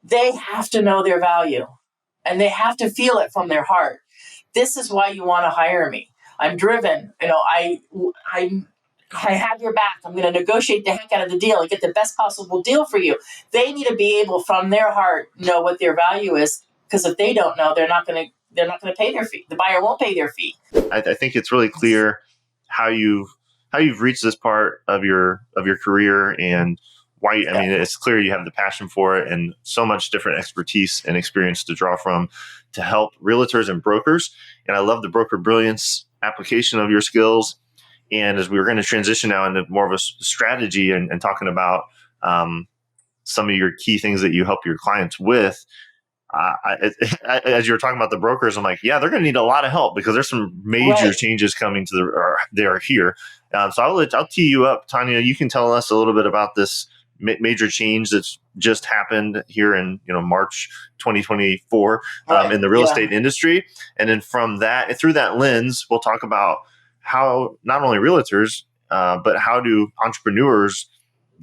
they have to know their value and they have to feel it from their heart. This is why you want to hire me. I'm driven. I have your back. I'm going to negotiate the heck out of the deal and get the best possible deal for you. They need to be able, from their heart, know what their value is. Because if they don't know, they're not going to pay their fee. The buyer won't pay their fee. I think it's really clear how you've reached this part of your career and why. I mean, it's clear you have the passion for it and so much different expertise and experience to draw from to help realtors and brokers. And I love the Broker Brilliance application of your skills. And as we were going to transition now into more of a strategy and talking about some of your key things that you help your clients with, as you were talking about the brokers, I'm like, yeah, they're going to need a lot of help because there's some major changes coming they are here. So I'll tee you up, Tanya. You can tell us a little bit about this major change that's just happened here in March 2024 in the real estate industry, and then from that, through that lens, we'll talk about how not only realtors but how do entrepreneurs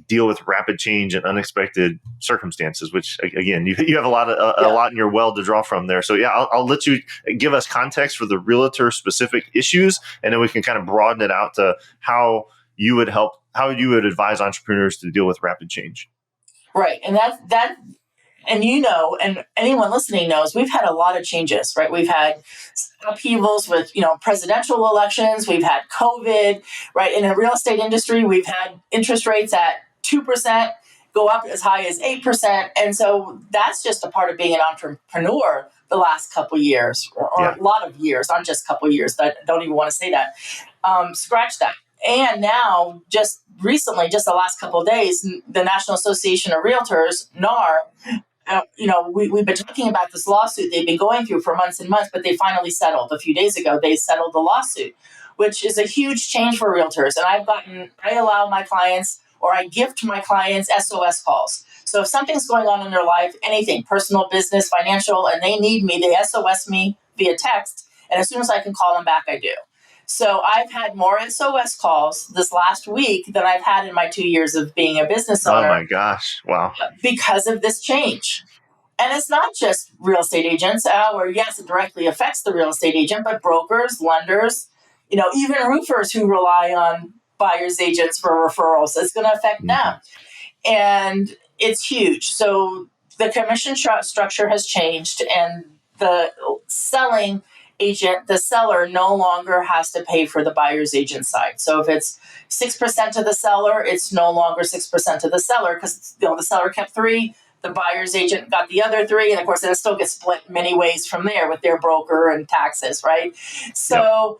deal with rapid change and unexpected circumstances, which again, you have a lot in your well to draw from there. So yeah, I'll let you give us context for the realtor specific issues, and then we can kind of broaden it out to how you would advise entrepreneurs to deal with rapid change. Right. And that, and and anyone listening knows, we've had a lot of changes, right? We've had upheavals with, presidential elections. We've had COVID, right? In the real estate industry, we've had interest rates at 2% go up as high as 8%. And so that's just a part of being an entrepreneur the last couple of years, or a lot of years, not just a couple of years. I don't even want to say that. Scratch that. And now, just recently, just the last couple of days, the National Association of Realtors, NAR, we've been talking about this lawsuit they've been going through for months and months, but they finally settled. A few days ago, they settled the lawsuit, which is a huge change for realtors. And I allow my clients, or I gift my clients, SOS calls. So if something's going on in their life, anything, personal, business, financial, and they need me, they SOS me via text. And as soon as I can call them back, I do. So I've had more SOS calls this last week than I've had in my 2 years of being a business owner. Oh my gosh. Wow. Because of this change. And it's not just real estate agents, or yes, it directly affects the real estate agent, but brokers, lenders, even roofers who rely on buyer's agents for referrals. It's going to affect them. And it's huge. So the commission structure has changed, and the selling agent, the seller, no longer has to pay for the buyer's agent side. So if it's 6% to the seller, it's no longer 6% to the seller, because the seller kept 3%, the buyer's agent got the other 3%, and of course it still gets split many ways from there with their broker and taxes, right? So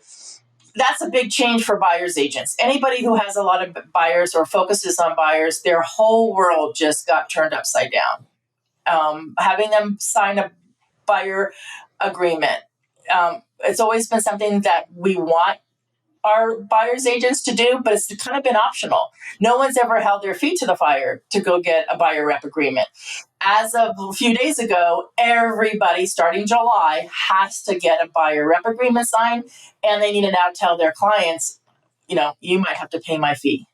that's a big change for buyer's agents. Anybody who has a lot of buyers or focuses on buyers, their whole world just got turned upside down. Having them sign a buyer agreement. It's always been something that we want our buyer's agents to do, but it's kind of been optional. No one's ever held their feet to the fire to go get a buyer rep agreement. As of a few days ago, everybody starting July has to get a buyer rep agreement signed, and they need to now tell their clients, you might have to pay my fee.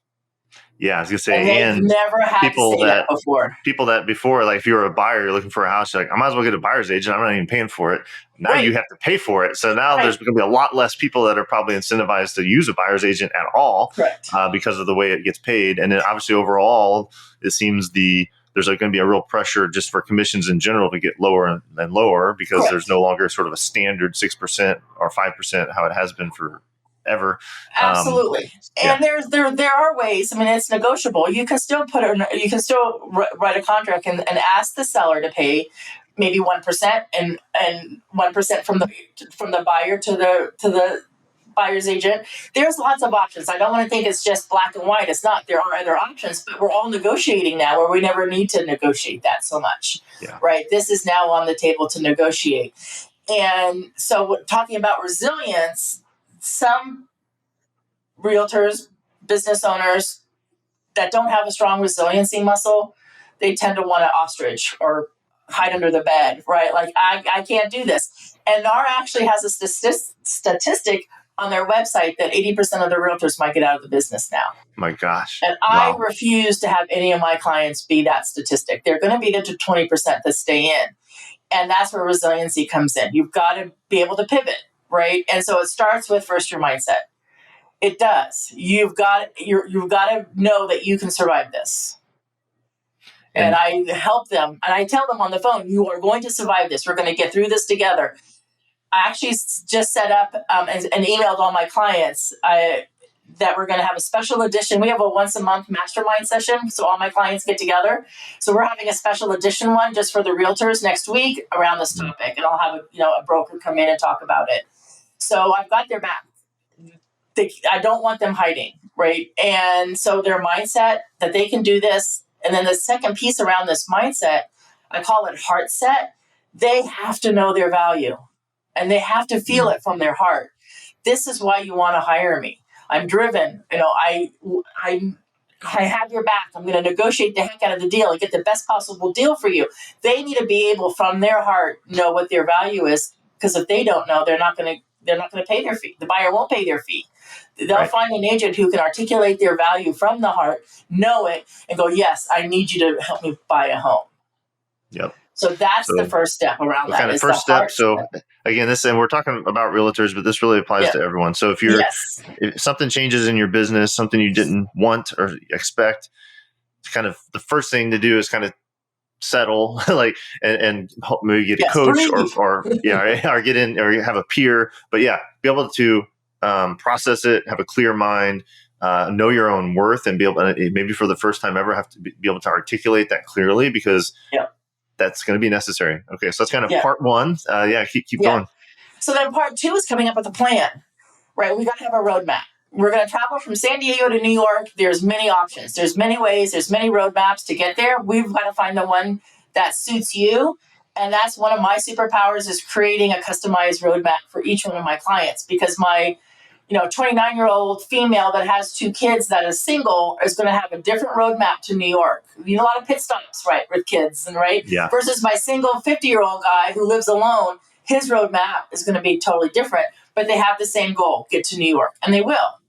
Yeah, I was gonna say, and never had to say that before. People that before, like if you were a buyer, you're looking for a house, you're like, I might as well get a buyer's agent. I'm not even paying for it. Now you have to pay for it. So now there's going to be a lot less people that are probably incentivized to use a buyer's agent at all, because of the way it gets paid. And then obviously overall, it seems there's going to be a real pressure just for commissions in general to get lower and lower, because there's no longer sort of a standard 6% or 5%, how it has been for ever. Absolutely. And there are ways. I mean, it's negotiable. You can still write a contract and ask the seller to pay maybe 1% and 1% from the buyer to the buyer's agent. There's lots of options. I don't want to think it's just black and white. It's not. There are other options, but we're all negotiating now, where we never need to negotiate that so much. Right? This is now on the table to negotiate. And so talking about resilience, some realtors, business owners that don't have a strong resiliency muscle, they tend to want to ostrich or hide under the bed, right? Like, I can't do this. And NAR actually has a statistic on their website that 80% of the realtors might get out of the business now. My gosh. And I refuse to have any of my clients be that statistic. They're going to be the 20% that stay in. And that's where resiliency comes in. You've got to be able to pivot, right? And so it starts with first your mindset. It does. You've got to know that you can survive this. And I help them, and I tell them on the phone, you are going to survive this. We're going to get through this together. I actually just set up and emailed all my clients that we're going to have a special edition. We have a once a month mastermind session, so all my clients get together. So we're having a special edition one just for the realtors next week around this topic, and I'll have a broker come in and talk about it. So I've got their back. I don't want them hiding, right? And so their mindset that they can do this. And then the second piece around this mindset, I call it heart set. They have to know their value and they have to feel it from their heart. This is why you want to hire me. I'm driven. I have your back. I'm going to negotiate the heck out of the deal and get the best possible deal for you. They need to be able from their heart know what their value is, because if they don't know, they're not going to pay their fee. The buyer won't pay their fee. They'll find an agent who can articulate their value from the heart, know it, and go, yes, I need you to help me buy a home. Yep. So that's the first step around that. Kind of first step. So again, and we're talking about realtors, but this really applies to everyone. So if if something changes in your business, something you didn't want or expect, kind of the first thing to do is kind of settle, and maybe get a coach or get in or have a peer, but be able to process it, have a clear mind, know your own worth, and be able to, maybe for the first time ever, have to be able to articulate that clearly, because that's going to be necessary. Okay. So that's kind of part one. Keep going. So then part two is coming up with a plan, right? We got to have a roadmap. We're going to travel from San Diego to New York. There's many options. There's many ways. There's many roadmaps to get there. We've got to find the one that suits you. And that's one of my superpowers, is creating a customized roadmap for each one of my clients, because my 29-year-old female that has 2 kids that is single is going to have a different roadmap to New York. You need a lot of pit stops, right, with kids, versus my single 50-year-old guy who lives alone. His roadmap is going to be totally different, but they have the same goal: get to New York, and they will.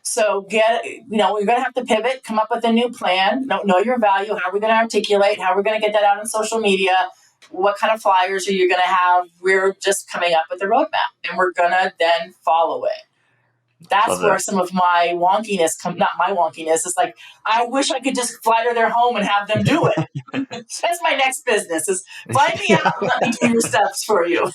So we're going to have to pivot, come up with a new plan, know your value. How are we going to articulate? How are we going to get that out on social media? What kind of flyers are you going to have? We're just coming up with a roadmap, and we're going to then follow it. That's where some of my wonkiness not my wonkiness. It's like, I wish I could just fly to their home and have them do it. That's my next business, is fly me out and let me do your steps for you.